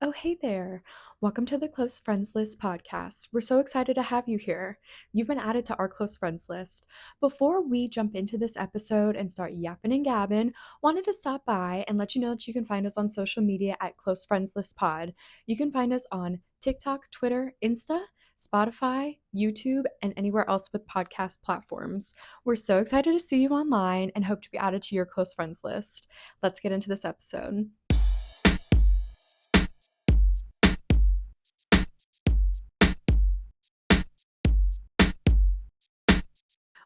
Oh, hey there. Welcome to the Close Friends List podcast. We're so excited to have you here. You've been added to our close friends list. Before we jump into this episode and start yapping and gabbing, wanted to stop by and let you know that you can find us on social media at Close Friends List Pod. You can find us on TikTok, Twitter, Insta, Spotify, YouTube, and anywhere else with podcast platforms. We're so excited to see you online and hope to be added to your close friends list. Let's get into this episode.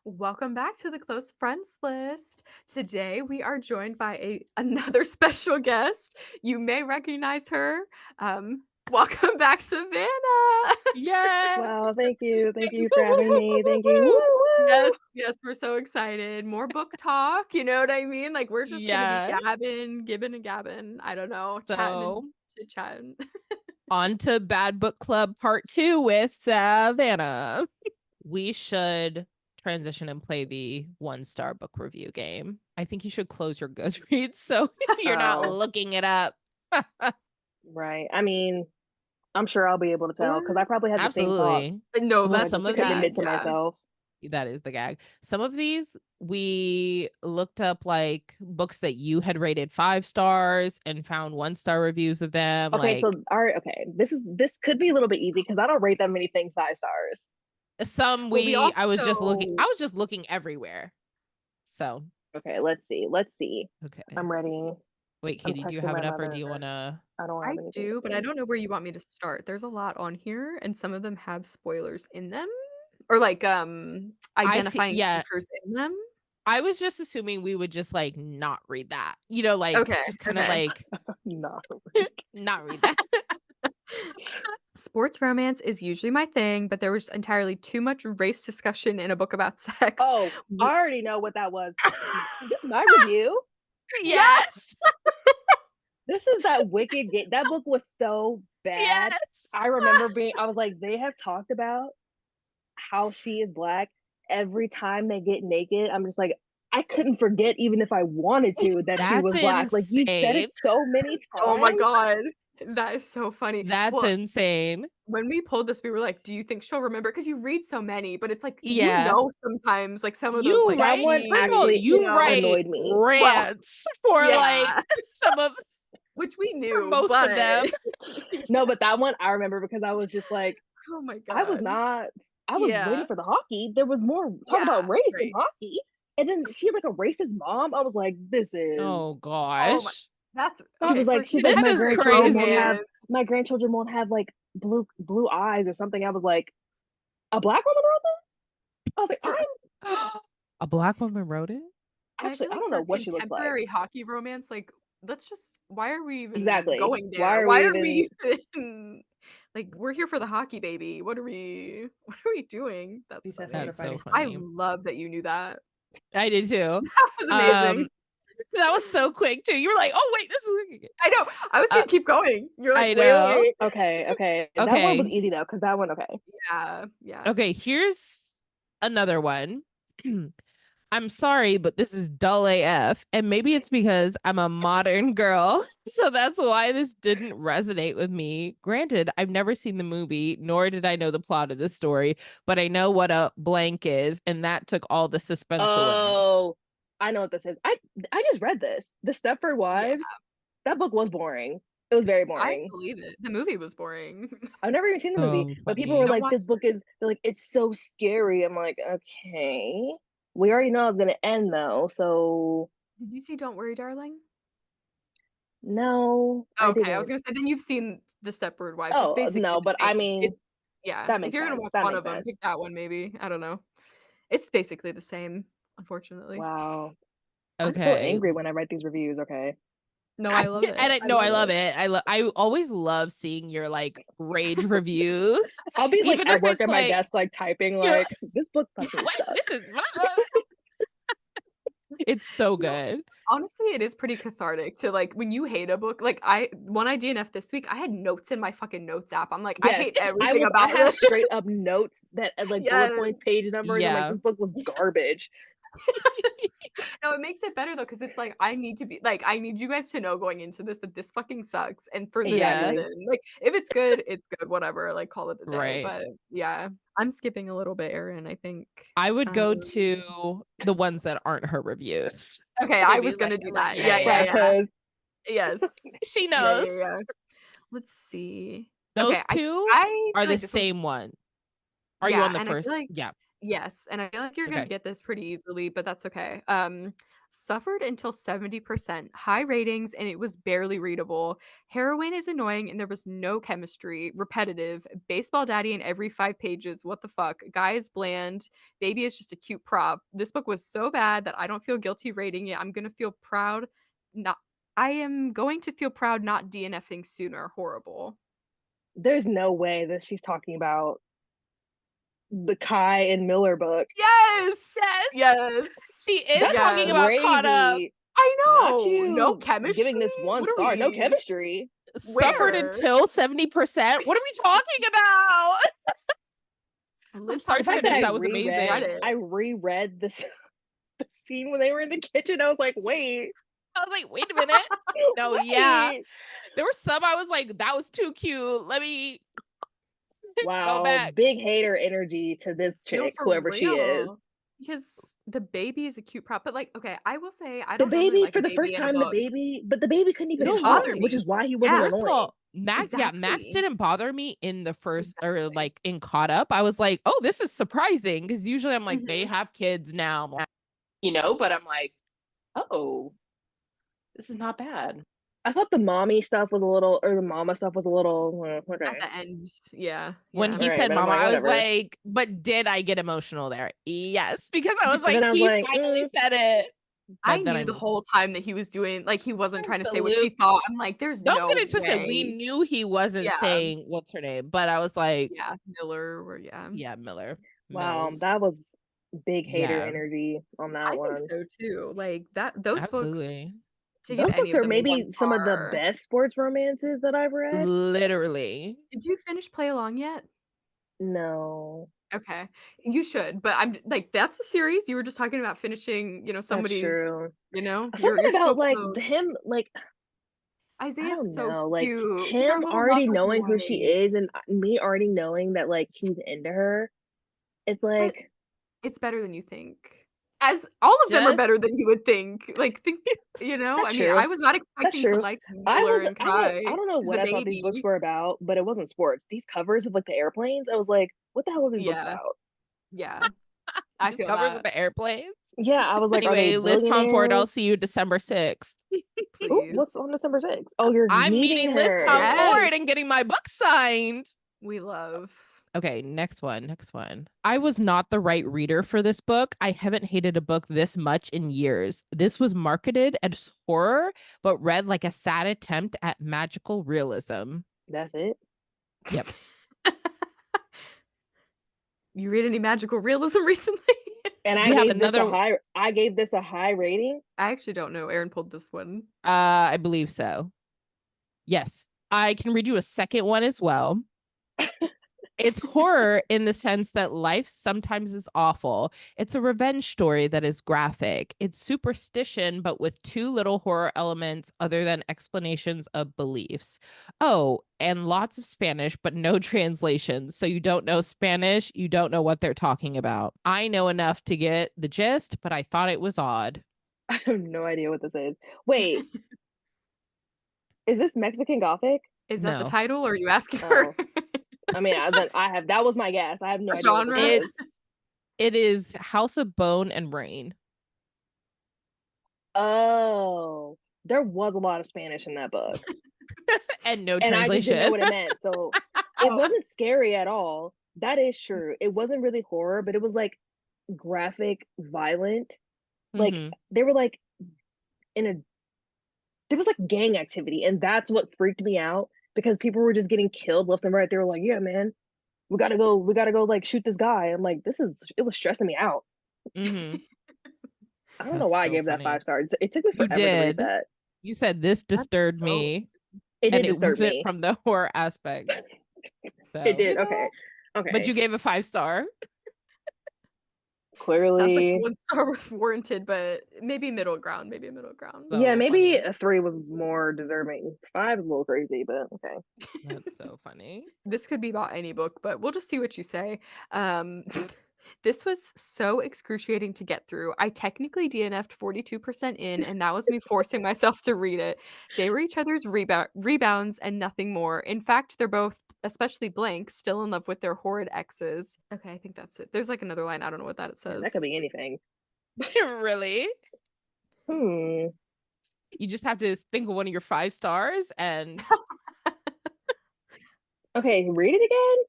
Welcome back to the Close Friends List. Today we are joined by another special guest. You may recognize her. Welcome back, Savannah. Yeah. Wow, thank you. Thank you for having me. Thank you. Woo, Yes, woo. yes, we're so excited. More book talk, you know what I mean? Like we're just gonna be gabbing, gibbing and gabbing. I don't know, chatting and So chit-chatting. on to Bad Book Club Part 2 with Savannah. We should transition and play the 1-star book review game. I think you should close your Goodreads so you're not Oh. looking it up. Right. I mean, I'm sure I'll be able to tell because I probably have the same thoughts. Absolutely. No, Well, that's some the of gag, admit to yeah. myself. That is the gag. Some of these we looked up like books that you had rated 5 stars and found 1-star reviews of them. Okay, Like so all right, okay. This could be a little bit easy because I don't rate that many things 5 stars. some Well, we I was just looking also- I was just looking everywhere. So Okay, let's see. okay. I'm ready. Wait, I'm Katie, do you texting have my it up or mother. do you wanna I don't have I anything. do, but I open. don't know where you want me to start. There's a lot on here, and some of them have spoilers in them, or like identifying yeah, features in them. I was just assuming we would just like not read that. You know, like Okay, just kind of okay. like No. not read that. Sports romance is usually my thing, but there was entirely too much race discussion in a book about sex. Oh, I already know what that was. Is this my review? Yes. This is that wicked game. That book was so bad. Yes. I remember I was like, they have talked about how she is black every time they get naked. I'm just like, I couldn't forget even if I wanted to that she was That's black. Like you said insane. it so many times. Oh my god, that is so funny. That's Well, insane. when we pulled this, we were like, "Do you think she'll remember?" Because you read so many, but it's like Yeah. sometimes like some of those You like That write one first of all, actually you know, write annoyed me. rants for yeah. like some of which we for knew most but... of them. No, but that one I remember because I was just like, Oh my I was Yeah. waiting for the hockey. There was more talk Yeah, about race than right. hockey. And then he had like a racist mom. I was like, this is Oh Oh gosh. my That's She was like, for she's like, This my is grandchildren won't crazy. have like blue eyes or something. I was like, a black woman wrote this? I was like, For- A black woman wrote it? And actually, I I feel like don't know for what she looks like. contemporary hockey romance, like let's just why are we even Exactly. going there? Why are Why we are we even like we're here for the hockey baby? What are we doing? That's These funny. That's so I funny. love that you knew that. I did too. That was amazing. That was so quick too. You were like, "Oh wait, this is." I know. I was gonna keep going. You're like, I know. wait. Okay. That one was Okay. easy though, because that one, okay. Yeah. Okay, here's another one. I'm sorry, but this is dull AF. And maybe it's because I'm a modern girl. So that's why this didn't resonate with me. Granted, I've never seen the movie, nor did I know the plot of the story, but I know what a blank is, and that took all the suspense away. Oh, I know what this is. I just read this. The Stepford Wives. That book was boring. It was very I boring. believe it. The movie was boring. I've never even seen the movie, So but people funny. were Don't like, watch this book is, they're like, it's so scary. I'm like, okay. We already know it's gonna end though, so Did you see Don't Worry, Darling? no, I Okay, I was didn't. gonna say then you've seen The Stepford Wives. It's Oh, basically no, the but I same. mean, It's yeah. that If makes you're gonna sense. watch That one makes of them, sense. pick that one maybe. I don't know. It's basically the same, unfortunately. Wow. I'm so Okay. angry when I write these reviews, okay? No, I love it. I love it. I always love seeing your like rage reviews. I'll be like Even at if work it's at my like, desk, like typing, you're like, this book fucking wait, sucks. this is it's so good. Honestly, it is pretty cathartic to like when you hate a book. Like when I DNF this week, I had notes in my fucking notes app. I'm like, I Yes, hate everything I about have this. straight up notes that as like Yes. bullet points, page numbers. I'm like, Yeah. this book was garbage. No, it makes it better though, because it's like I need you guys to know going into this that this fucking sucks, and for this Yeah. Exactly. reason, like if it's good, it's good, whatever. Like call it a day. Right. But yeah, I'm skipping a little bit, Erin. I think. I would Um, go to the ones that aren't her reviews. okay, I Maybe was like gonna do I'm like, that. yeah, Yeah, yeah, yeah, Right, yeah. because Yes. she Yeah, yeah, knows. yeah. Let's see. Okay, Those two I are feel the like this one's same one. Are you yeah, on the and I feel first? like Yeah. yes, and I feel like you're gonna Okay. get this pretty easily, but that's okay. Suffered until 70%, high ratings, and it was barely readable. Heroine is annoying, and there was no chemistry. Repetitive. Baseball daddy in every 5 pages. What the fuck? Guy is bland. Baby is just a cute prop. This book was so bad that I don't feel guilty rating it. I'm gonna feel proud. Not. I am going to feel proud not DNFing sooner. Horrible. there's no way that she's talking about the Kai and Miller book. Yes. Yes. Yes. She is That's talking Yes. about Caught Up. crazy. I Not know. No you chemistry? giving this one What are star. No we chemistry. Suffered where? until 70%. What are we talking about? From Liz start The to talking fact about that finish, I that was reread, amazing. Reddit. I reread this the scene when they were in the kitchen. I was like, wait, I was like, wait a minute. No, yeah. wait. There were some I was like, that was too cute. Let me go Wow, back. big hater energy to this No, chick, for whoever she is. real. Because the baby is a cute prop, but like, okay, I will say I The don't normally baby, like for a the baby first in a time, book. but the baby couldn't It even didn't No, talk, bother which me. is why he wasn't Yeah, first of annoying. all, Max exactly. didn't bother me in the first or Exactly. like in Caught Up. I was like, oh, this is surprising because usually I'm like, they Mhm. have kids now, but I'm like, oh, this is not bad. I thought the mommy stuff was a little, or the mama stuff was a little, At okay. the end, yeah, When yeah. he Right, said but I'm mama, like, I was whatever. like, but did I get emotional there? Yes, because I was And like, then I was he like, finally said it. I But then knew I the moved. whole time that he was doing like he wasn't trying to say what she Absolute. thought. I'm like, there's Don't get no it twisted. We way. knew he wasn't Yeah, saying what's her name, but I was like, yeah, Miller or yeah. yeah, Miller. wow, Mills. that was big hater Yeah, energy on that I think one. so too. Like that those books absolutely. to give Those any books of are them a one maybe some of the star. best sports romances that I've read. Literally. Did you finish Play Along yet? No, Okay. You should, but I'm like that's the series you were just talking about finishing, that's somebody's, true. you're Something so about like close. him, like I Isaiah's don't so know, like cute. He's our him little love already for knowing who she Hawaii. is and me already knowing that like he's into her. It's But like it's better than you think. As all of them are Just better than you would think. Like think, I that's mean, I true. was not That's expecting to true. like Miller and I Kai don't know as what the I thought these books baby. were about, but it wasn't sports. These covers of like the airplanes, I was like, what the hell are these books Yeah, about? yeah. I just feel covers with that. the airplanes. Yeah, I was like, are they Anyway, Liz Tom Ford, I'll billionaires? see you December 6th. Oh, what's Please. on December 6th? Oh, you're I'm meeting meeting Liz her. Tom Yes. Yes, Ford and getting my book signed. we love. Okay, next one. Next one. I was not the right reader for this book. I haven't hated a book this much in years. This was marketed as horror, but read like a sad attempt at magical realism. That's it. Yep. You read any magical realism recently? And We have another, I gave this a high rating. I actually don't know. Aaron pulled this one. I believe so. Yes. I can read you a second one as well. It's horror in the sense that life sometimes is awful. It's a revenge story that is graphic. It's superstition, but with too little horror elements other than explanations of beliefs. Oh, and lots of Spanish, but no translations. So you don't know Spanish, you don't know what they're talking about. I know enough to get the gist, but I thought it was odd. I have no idea what this is. Wait, is this Mexican Gothic? Is that the No. title or are you asking for Oh, I mean, that was my guess. I have no a idea what this genre? is. It is House of Bone and Rain. Oh, there was a lot of Spanish in that book, And no and I just didn't know translation. what it meant. So it wasn't scary at all. That is true. It wasn't really horror, but it was like graphic, violent. Like Mhm. they were like in a there was like gang activity, and that's what freaked me out because people were just getting killed left and right. They were like, "Yeah, man, we gotta go like shoot this guy." I'm like, it was stressing me out. Mhm. I don't know That's why I so gave that funny. 5 stars. It took me You forever to read did. that. You said this That's disturbed so me, It and did it disturb wasn't me. from the horror aspects. It So, did. you know, Okay. but Okay. you gave a 5 star. Sounds like Clearly. 1 star was warranted, but maybe middle ground, maybe a middle ground. Yeah, So maybe funny. a 3 was more deserving. 5 is a little crazy, but okay. That's so funny. This could be about any book, but we'll just see what you say. This was so excruciating to get through. I technically DNF'd 42% in, and that was me forcing myself to read it. They were each other's rebounds and nothing more. In fact, they're both, especially Blank, still in love with their horrid exes. Okay, I think that's it. There's like another line. I don't know what that it Yeah, says. that could be anything. Really? Hmm. You just have to think of one of your 5 stars and Okay, read it again?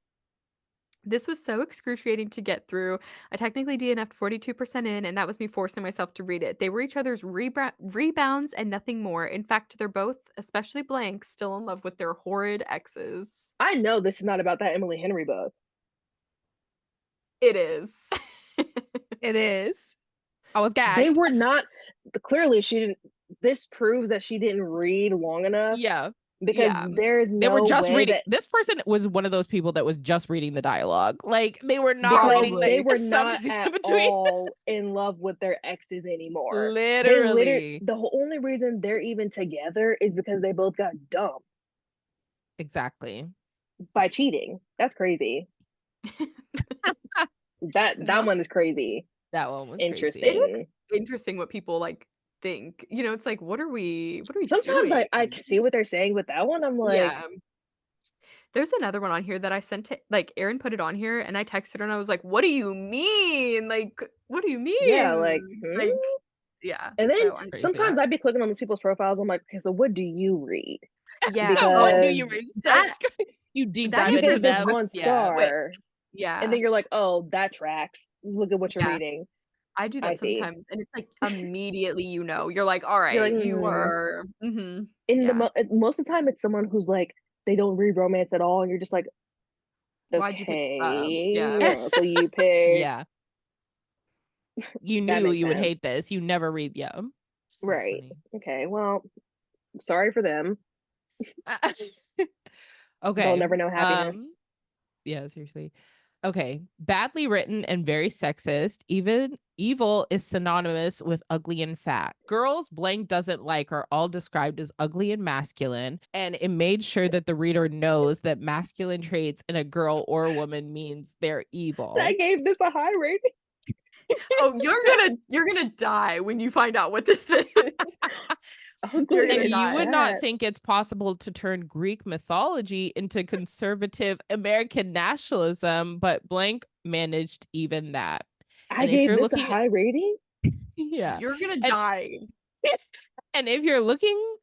This was so excruciating to get through. I technically DNF'd 42% in, and that was me forcing myself to read it. They were each other's rebounds and nothing more. In fact, they're both, especially Blank, still in love with their horrid exes. I know this is not about that Emily Henry book. It is. it is. I was They gagged. were not clearly she didn't this proves that she didn't read long enough Yeah. because Yeah. there's They were no just way reading. that This person was one of those people that was just reading the dialogue. Like they were not because reading Probably. they like were not subtext in at between. all in love with their exes anymore. Literally. The only reason they're even together is because they both got dumped Exactly. by cheating. That's crazy. That No, one is crazy. That one was it crazy. is Interesting. interesting what people like think. You know, it's like, what are we Sometimes doing? I see what they're saying, but that one I'm like, Yeah. There's another one on here that I sent to like, Erin put it on here, and I texted her, and I was like, "What do you mean? Like, what do you yeah, like, mean?" Like, yeah, And then so I Crazy. sometimes I'd be clicking on these people's profiles. I'm like, okay, so what do you read? yeah, What do Because you read? So that you deep that dive you into think answers the this them. one question Yeah. quick. star, and Yeah, then you're like, oh, that tracks. Look at what you're yeah, reading. I do I that see. sometimes, and it's like immediately, you're like, You're "Alright, like, you hmm. are" In the yeah. most of the time, it's someone who's like they don't read romance at all, and you're just like, Why'd you pick this up? Yeah. okay, so you pick Yeah. You that knew makes you would sense, hate this. You never read yeah. So right? funny. Okay, well, sorry for them. They'll Okay. never know happiness. Yeah, seriously. Okay. Badly written and very sexist. Even evil is synonymous with ugly and fat. Girls Blank doesn't like are all described as ugly and masculine, and it made sure that the reader knows that masculine traits in a girl or a woman means they're I evil. gave this a high rating. Oh, you're gonna die when you find out what this is. You're Ugly gonna And and you die. would not fat. think it's possible to turn Greek mythology into conservative American nationalism, but Blank managed even that. I And if gave you're this a looking, high rating. yeah, You're gonna and die. and if you're looking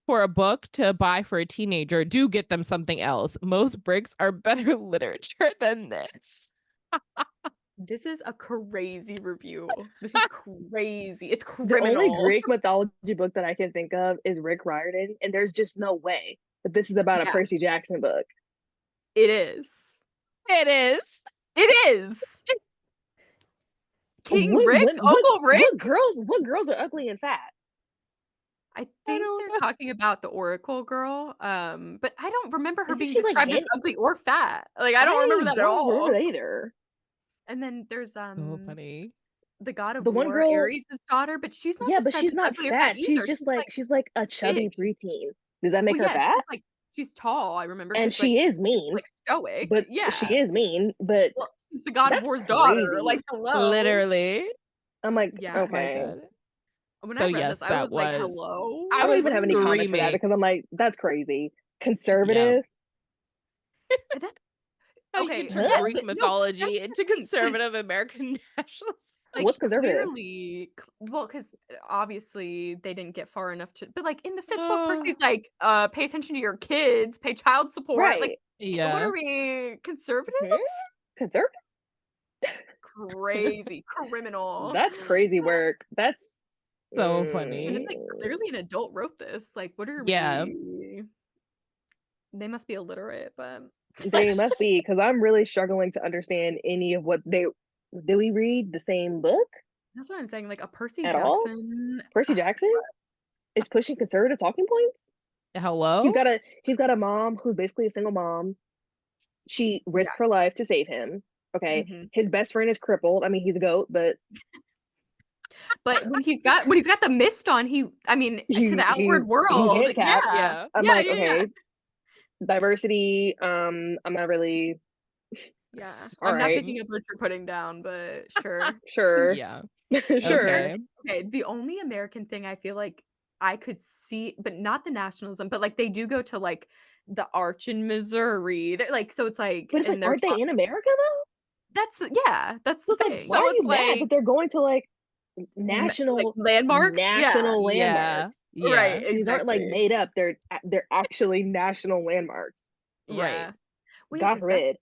for a book to buy for a teenager, do get them something else. Most bricks are better literature than this. This is a crazy review. This is crazy. It's The only criminal. Greek mythology book that I can think of is Rick Riordan, and there's just no way that this is about a Yeah, Percy Jackson book. it is. It is. It is. King What Rick, what what Uncle Rick. what girls are ugly and fat? I I think don't they're know. talking about the Oracle girl. But I don't remember her Isn't being she like described as ugly or fat. Like I don't remember I that at don't remember all. that either. And then there's So funny. the god of The one war, girl, Ares' daughter, but she's not yeah, but described she's as not ugly or fat fat. either. She's like She's like a chubby big. preteen. Does that make Well, her yeah, fat? she's tall, I remember, And because like, she is she's, mean, like, stoic. but Yeah. she is mean, but Well, she's the god of that's war's daughter, like, crazy. hello? Literally. I'm like, Yeah. Oh my okay. god. When So I read yes, this, I that was like, was. "Hello?" I I don't was even have any comments for that screaming. because I'm like, that's crazy. Yeah. Conservative? And that How you okay, turn Huh? yeah, Greek but no, that's mythology the into thing, 'cause, conservative American nationalism. like, What's conservative? clearly c well, 'cause, obviously, they didn't get far enough to but, like, in the 5th book, Oh, Percy's like, "Pay attention to your kids, pay child support," like, Right. what yeah. are we conservative? Hmm? Conservative? Crazy, criminal. That's crazy work. That's So And it's funny. like, clearly an adult wrote this, like, what are Yeah. we they must be illiterate, but they must be because I'm really struggling to understand any of what they do. We read the same book that's what I'm saying, like, a Percy at all? Jackson Percy Jackson is pushing conservative talking points. Hello? He's got a mom who's basically a single mom. She yeah, risked her life to save him. Okay, Mm-hmm. his best friend is crippled. I mean, he's a goat, but But when he's got the mist on, I mean, to the outward he's world, handicapped. yeah, Yeah. I'm yeah, like, yeah, yeah. okay, diversity. I'm not really Yeah, all I'm not right. picking up what you're putting down, but sure. Sure, Yeah. sure. Okay. Okay, the only American thing I feel like I could see, but not the nationalism, but like they do go to like the Arch in Missouri. They're, like, so it's like, But it's like, and they're aren't they in America though? that's So the it's like, why thing. So are it's you mad that like, they're going to like Like national landmarks, yeah, national yeah. landmarks? right, Yeah. These aren't like exactly, made up. They're actually national landmarks. Right. yeah. Well, yeah, God because that's forbid.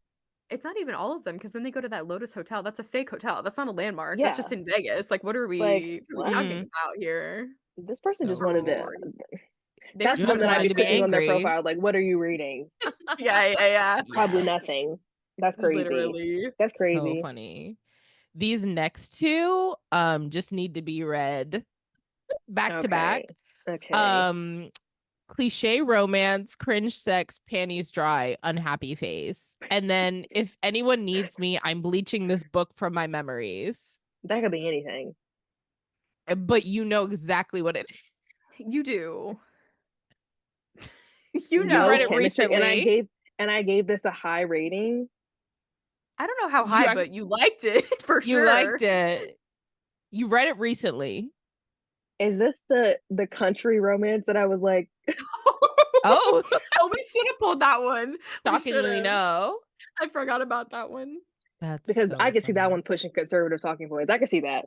it's not even all of them. Because then they go to that Lotus Hotel. That's a fake hotel. That's not a landmark. That's just Yeah. in Vegas. Like, Like what are we what? talking Mm, about here? This person just so wanted to. funny. They were That's You one trying just that I'd wanted be to be clicking on their angry. profile. Like, what are you reading? to yeah, yeah, yeah. Probably Yeah. nothing. That's crazy. Literally. That's So crazy. funny. These next two just need to be read back to back. Okay. Okay. Um Cliche romance, cringe sex, panties dry, unhappy face. And then if anyone needs me, I'm bleaching this book from my memories. That could be anything. But you know exactly what it is. You do. You read it Biochemistry, and recently. I gave this a high rating. I don't know how You high, but you liked it for you sure. liked it. You read it recently. Is this the country romance that I was like, Oh, Oh, we should have pulled that one. We should shockingly have. no. I forgot about that one. That's because I so could see that funny. one pushing conservative talking points. I could see that.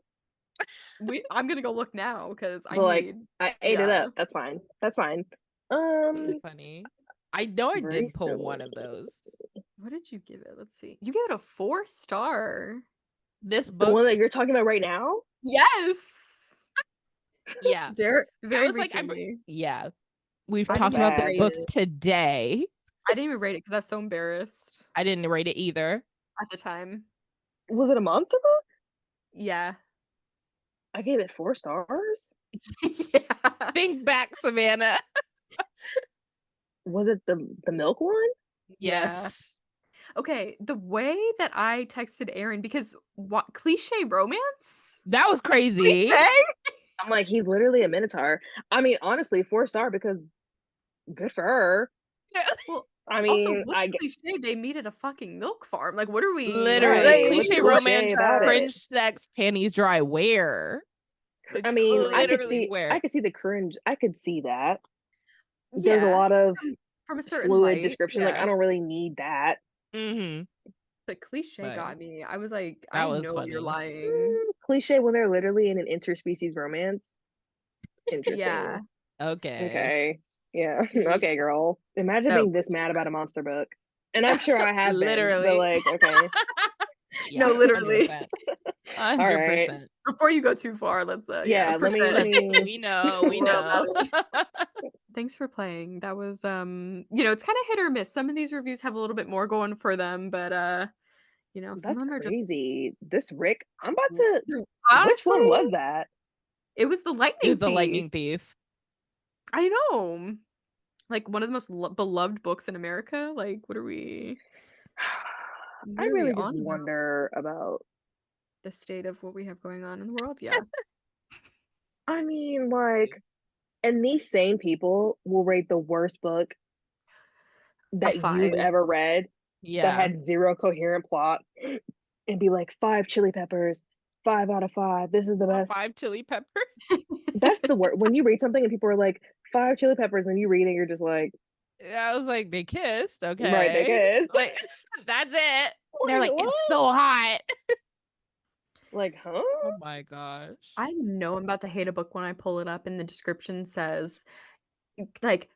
I'm gonna go look now because I But like need. I ate it Yeah. up. That's fine. That's fine. So funny. I know I did pull one Recently. of those. What did you give it? Let's see. You gave it a 4-star. This The one book, that you're talking about right now? Yes. yeah. Very, I very was like, recently. yeah. We've I didn't talked That's even about this bad. rate book it. today. I didn't even rate it because I was so embarrassed I didn't rate it either. at the time. Was it a monster book? Yeah. I gave it 4 stars. Yeah. Think back, Savannah. Was it the milk one? Yes. Okay, the way that I texted Aaron because what cliche romance? That was crazy. Cliche? I'm like, he's literally a minotaur. I mean, honestly, 4-star because good for her. Well, I also, mean, what's cliche? They meet at a fucking milk farm. Like, what are we Literally. right. What's Cliche what cliche romance, about it? cringe sex, panties dry. Where? I It's mean, Literally where? I could see the cringe. I could see that. There's a yeah, lot of from a certain fluid light. description. Like, Yeah. I don't really need that. Mm-hmm. But cliche But got me. I was like, that I was know you're funny. lying. Cliche when they're literally in an interspecies romance. Yeah. Interesting. Okay. Okay. Yeah. Yeah. Okay, girl. Imagine No. being this mad about a monster book. And I'm sure I have been, but Literally. like, okay. Yeah, No, literally. 100%. All right. 100%. Before you go too far, let's Yeah, let pretend. me We know. We Well, know. thanks for playing. That was it's kind of hit or miss. Some of these reviews have a little bit more going for them, but some of that's them are just crazy. This Rick, I'm about to which one honestly, was that? it was the It lightning was the thief. lightning thief. I know. Like one of the most beloved books in America. Like, what are we I on really just about? wonder about The state of what we have going on in the world? Yeah. I mean, like, and these same people will rate the worst book A that 5. you've ever read that Yeah. had zero coherent plot and be like 5 chili peppers, 5 out of 5. This is the best. 5 chili peppers. That's the word. When you read something and people are like 5 chili peppers, and you read it, you're just like, I was like, they kissed. Okay. right, they kissed. Like, that's it. They're Like, like, what? it's so hot. Like, huh? Oh my gosh. I know I'm about to hate a book when I pull it up and the description says like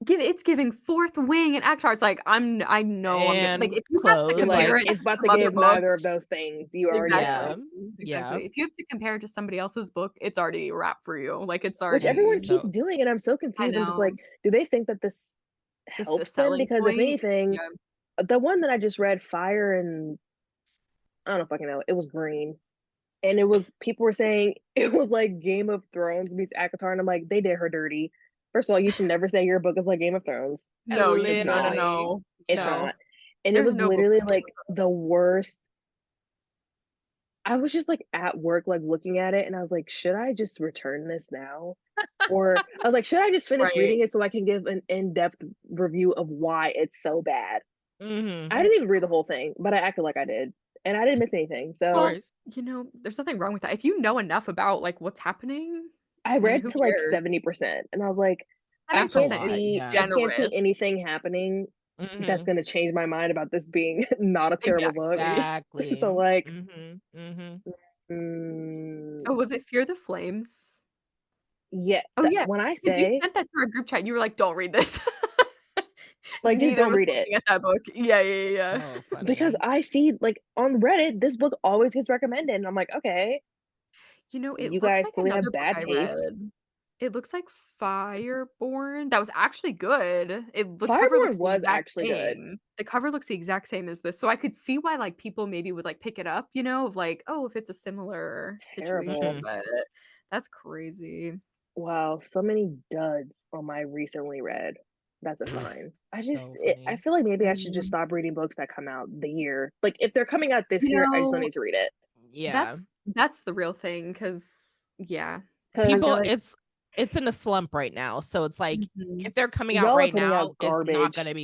it's giving fourth wing and act It's like I know I'm gonna like And if you have to clothes, You're like, compare it it's to about to some other give book, neither of those things. You already exactly. know. Yeah. If you have to compare it to somebody else's book, it's already a wrap for you. Like it's Which already everyone That's keeps so doing, and I'm so I confused. I'm just know. like, do they think that this This is a helps them? selling Because if point. anything, Yeah. the one that I just read, Fire and I don't know fucking know, it was green. And it was people were saying it was like Game of Thrones meets ACOTAR, and I'm like, they did her dirty. First of all, you should never say your book is like Game of Thrones. No, It's no, no, not. literally. no. It's No. not. And it There's was no book literally like Game like of the Thrones. worst I was just, like, at work, like, looking at it, and I was like, "Should I just return this now?" Or I was like, "Should I just finish Right. reading it so I can give an in-depth review of why it's so bad?" Mhm. I didn't That's even read the whole thing, but I acted like I did, and I didn't miss anything, Of Well, so course. there's nothing wrong with that. If you know enough about, like, what's happening, I I mean, read who to, like, cares? 70%, and I was like, That's a 70% is I lot, can't see generous. anything happening that's Mhm. gonna change my mind about this being not a terrible book. Exactly. So, Exactly. like, Mhm. mm, Oh, was it Fear the Flames? yeah, Oh, that yeah, when I because you say, sent that to our group chat, and you were like, "Don't read this." like, just Neither don't of us read it. looking at that book. Yeah, yeah, yeah. So Because funny. I see, like, on Reddit, this book always gets recommended, and I'm like, "Okay, It you looks guys like clearly another have book bad I taste." read. It looks like Fireborn. That was actually good. The cover Fireborn looks the was exact actually good. same. The cover looks the exact same as this, so I could see why, like, people maybe would, like, pick it up, of like, "Oh, if it's a similar situation," Terrible. Mhm. but that's crazy. Wow, so many duds on my recently read. That's a sign. So I funny. feel like maybe I I should just mean, stop reading books that come out the year. Like, if they're coming out this you year, I just don't know, need to read it. Yeah. that's the real thing, because yeah, I feel Because People, like it's in a slump right now, so it's like mhm. if they're coming out y'all are right putting now, out garbage.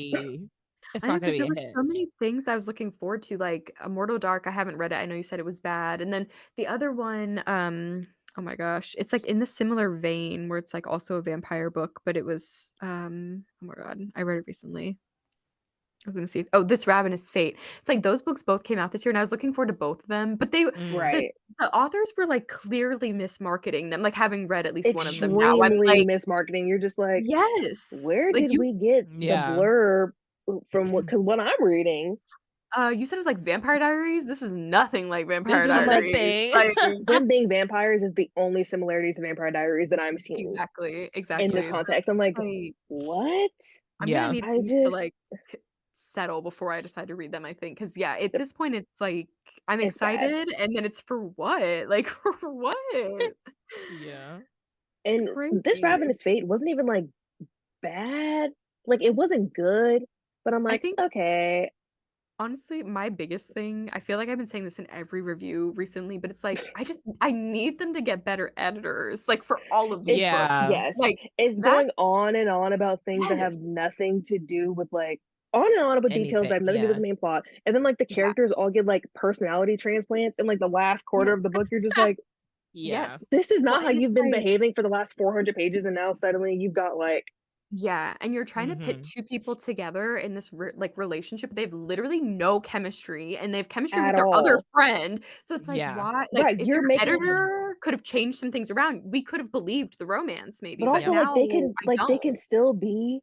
it's I know not gonna because be there a were hit. so many things I was looking forward to, like Immortal Dark. I haven't read it. I know you said it was bad. And then the other one, oh my gosh, it's like in the similar vein where it's like also a vampire book, but it was oh my god, I read it recently. I was gonna see. Oh, This Ravenous Fate. It's like those books both came out this year, and I was looking forward to both of them. But Mm. the Right. the authors were like clearly mismarketing them. Like having read at least one of them now, I'm Extremely like, mismarketing. You're just like, yes, where like did we get the Yeah. blurb from what I'm reading? you said it was like Vampire Diaries? This is nothing like This Vampire is I'm like, Diaries, nothing. like them being vampires is the only similarity to Vampire Diaries that I'm seeing exactly, in this exactly, so context. I'm it's like, like, what? I'm gonna Yeah. need I things to, just like, settle before I decide to read them, I think, because yeah, at this point, it's like, I'm it's bad. excited, and then it's for what? Like, for what? Yeah. It's And this crazy. Ravenous Fate wasn't even like bad. Like it wasn't good, but I'm I like, think, okay, honestly, my biggest thing I feel like I've been saying this in every review recently, but it's like, I need them to get better editors, like, for all of these it's books. Yeah. yes, Like, it's that's going on and on about things that have yes. nothing to do with like on and on about details that Anything. have nothing to do with Yeah. the main plot. And then like the Yeah. characters all get like personality transplants in like the last quarter Yes. of the book. You're just like, Yeah. Yes. this is Well, not how and it's you've been like behaving for the last 400 pages, and now suddenly you've got like yeah, and you're trying to pit Mhm. 2 people together in this like, relationship, they have literally no chemistry, and they have chemistry with at their other all. friend, so it's like, Yeah. why like, Right, if you're your making editor could have changed some things around, we could have believed the romance maybe, but but also Yep. now I like they can don't. still be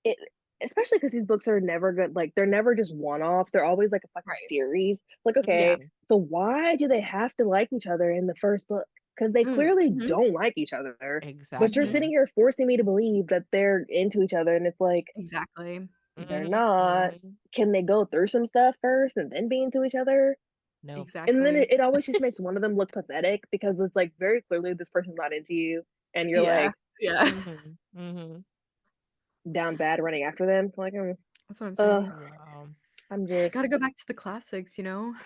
it, especially because these books are never good, like, they're never just one-offs, they're always, like, a fucking Right. series. Like, Yeah. okay, so why do they have to like each other in the first book? Because they clearly Mhm, don't like each other, but you're mhm. sitting Exactly. here forcing me to believe that they're into each other, and it's like, Exactly. they're Mhm. not. Mhm. Can they go through some stuff first and then be into each other? Nope. And then Exactly. it always just makes one of them look pathetic because it's, like, very clearly this person's not into you, and you're, Yeah, like, yeah. Mhm. Mhm. down bad running after them. Like, That's what I'm ugh, saying. Wow. I'm Gotta just go back to the classics,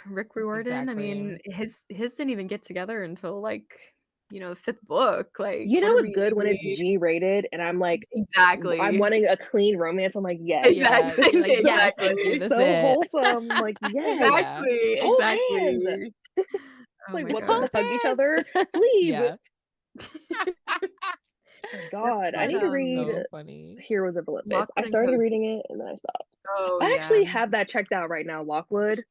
Rick Riordan, I mean, Exactly. his didn't even get together until, like, the 5th book, like, you what know are it's good when it's we G-rated and I'm like, I'm exactly. wanting a clean romance. I'm like, yes, Yeah. Exactly, You're like, so yes, thank you. exactly. This is so it. wholesome. Like, yes, Yeah. Exactly, hold hands. exactly. Oh Like, my what them gosh. to Hold hug each hands. other, please. Yeah. My That's God, I what, need to read So funny. Heroes of Olympus. I Lockwood& and started Co. reading it and then I stopped. Oh, I yeah. actually have that checked out right now. Lockwood.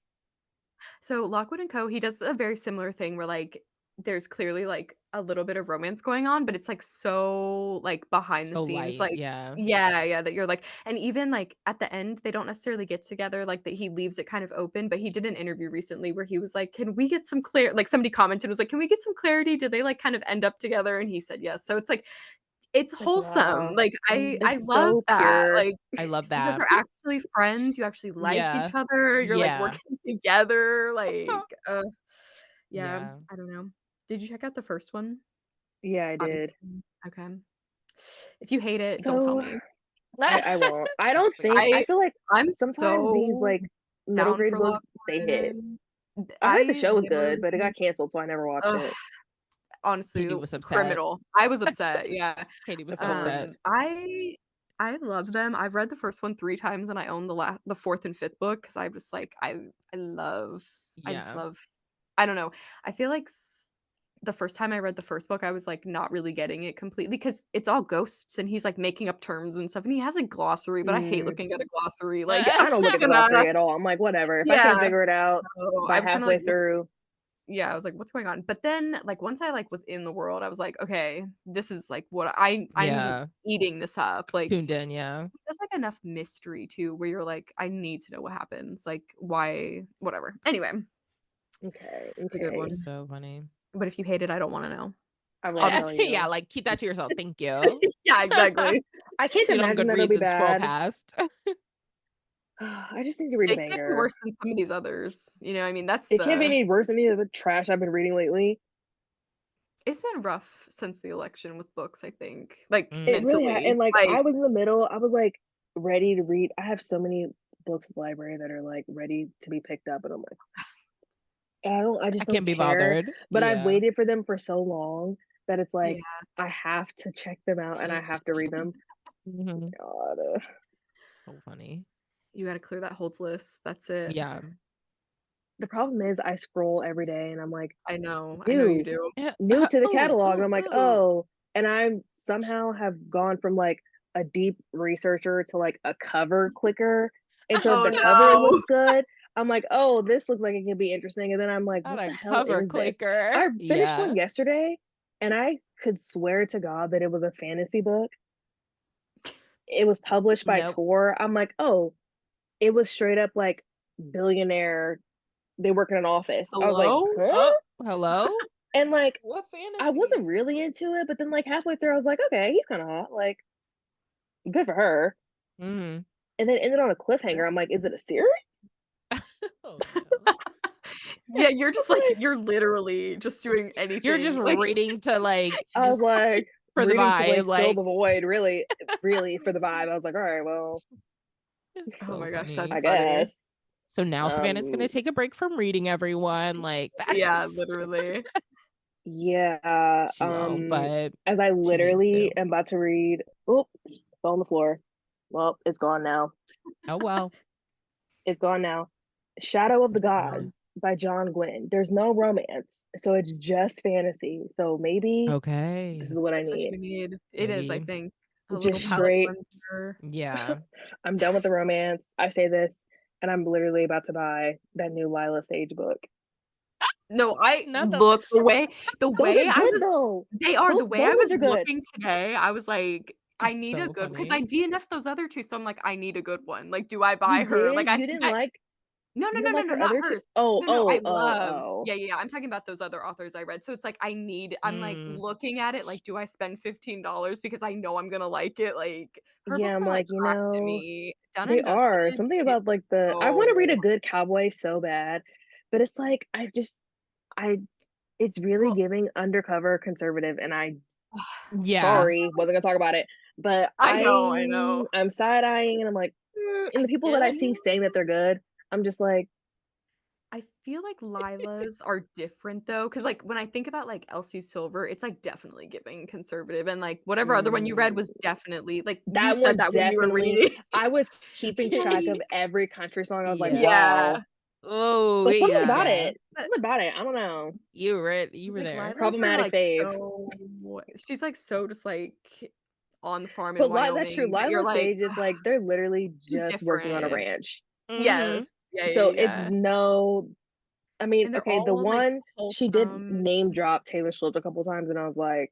So Lockwood& Co, he does a very similar thing where, like, there's clearly, like, a little bit of romance going on, but it's, like, so, like, behind the So scenes, light. like Yeah. yeah, yeah, that you're, like and even, like, at the end, they don't necessarily get together, like, that he leaves it kind of open, but he did an interview recently where he was like, "Can we get some clear" like, somebody commented, was like, "Can we get some clarity? Did they, like, kind of end up together?" And he said, "Yes." So it's, like, it's Like, wholesome, wow, like, I it's love so that, pure. like, I love you guys that. are actually friends, you actually like each Yeah. other, you're, like, Yeah. working together, like, yeah, Yeah. I don't know. Did you check out the first one? Yeah, I Obviously. did. Okay. If you hate it, don't tell So me. I won't. I don't think I I feel like I'm sometimes these, so like, middle down grade for books, they hit. Lockwood. I heard the I show was literally, good, but it got canceled, so I never watched ugh, it. honestly, Katie was upset. criminal. I was upset, yeah. Katie was Of so upset. course. I love them. I've read the first one 3 times and I own the 4th and 5th book because I'm just like, I love I just Yeah. love I don't know. I feel like the first time I read the first book, I was like not really getting it completely because it's all ghosts and he's like making up terms and stuff and he has a glossary, but I hate Mm. looking at a glossary. Like, I don't look at the glossary at all. I'm like, whatever. If I can't yeah. figure it out So I by was kind of like, halfway through, yeah, I was like, "What's going on?" But then, like, once I, like, was in the world, I was like, "Okay, this is, like, what I'm Yeah. eating this up." Like, Tuned in, yeah. there's, like, enough mystery too where you're like, "I need to know what happens." Like, why whatever. Anyway, okay, it's a good okay. one. So funny. But if you hate it, I don't wanna know. I won't tell Obviously. Yeah, you. like keep that to yourself. Thank you. Yeah, exactly. I can't See it on imagine that it'll be Goodreads and scroll bad. past. I just need to read a It can't be banger. worse than some of these others, you know, I mean, that's It can't be the any worse than any of the trash I've been reading lately. it's been rough since the election with books, I think, like, It really mentally. and, like, Like, I was in the middle, I was, like, ready to read. I have so many books at the library that are, like, ready to be picked up, and I'm like, I I just don't can't be care, bothered. but I've Yeah. waited for them for so long that it's yeah. like, I have to check them out and I have to read them. Mm-hmm. God, So funny. You gotta clear that holds list, that's it. Yeah. the problem is I scroll every day and I'm like, I know you "New, do. Yeah. new to the Ooh, catalog," and ooh, I'm like, ooh. "Oh," and I'm somehow have gone from, like, a deep researcher to, like, a cover clicker, and so if Oh, the cover no. looks good, I'm like, "Oh, this looks like it could be interesting," and then I'm like, Not "What the a hell cover is this?" clicker. I finished Yeah. one yesterday, and I could swear to God that it was a fantasy book. It was published by Nope. Tor. I'm like, "Oh," it was straight up, like, billionaire, they work in an office. I was like, Hello? "Huh?" Oh, hello? And, like, What I wasn't fantasy? really into it, but then, like, halfway through, I was like, "Okay, he's kinda hot, like, good for her." Mm-hmm. And then it ended on a cliffhanger. I'm like, "Is it a series?" Oh no. Yeah, you're I just, was like like you're literally just doing You're just anything, like reading to like I was just like, for the reading to, vibe, like, fill like the void, really really for the vibe. I was like, "Alright, well, it's oh so my gosh, funny. that's I funny. guess." So now Savannah's Um, gonna take a break from reading everyone. Like that Yeah, is literally. yeah, she won't, but as I she needs literally to. am about to read oop, fell on the floor. Well, it's gone now. Oh well. It's gone now. Shadow of It's the It's fine. Gods by John Gwynne. There's no romance, so it's just fantasy. So maybe this Okay. is what I that's what need. you need. It is, I Maybe. think. A little Just palate straight, cleanser. Yeah. I'm done with the romance. I say this, and I'm literally about to buy that new Lila Sage book. No, I Not the look, the Those are way I good was though. they are, the way I Those ones was are good. looking today, I was like, I it's need a so good because I funny. DNF'd those other 2, so I'm like, I need a good one. Like, do I You buy her? Like, did? I think I no, no, You no, didn't no, like no, her not other two? hers. Oh, No, no, I oh, oh, love oh. yeah, yeah, yeah, I'm talking about those other authors I read, so it's like, I'm like, Mm. looking at it, like, do I spend $15 because I know I'm gonna like it? Like, her Yeah, books I'm are, like, like, cracked to me. Done they and are. Dusted, Something about like it's the I want to read so a good cowboy so bad, but it's like I it's really well, giving undercover conservative and I Yeah. that's sorry, wasn't gonna talk about it, but I know. I'm side eyeing and I'm like, and I the people that I feel see saying that they're good, I'm just like, I feel like Lila's are different though, because like, when I think about, like, Elsie Silver, it's, like, definitely giving conservative, and, like, whatever other one you read mm, was definitely like, you that said one that when you were definitely. reading. I was keeping track of Like every country song. I was like, Yeah. yeah, wow, Oh but yeah. but something about it. I don't know. You were like, there. Lila's are, Problematic like, fave. so she's, like, so just, like, on the farm in But that's true. Wyoming that you're Lila like, Sage is like they're literally just working on a different. ranch. Mm-hmm. Yes. Yeah, yeah, So it's yeah. no I mean, And they're okay, the all, like, one she did wholesome. name drop Taylor Swift a couple times and I was like,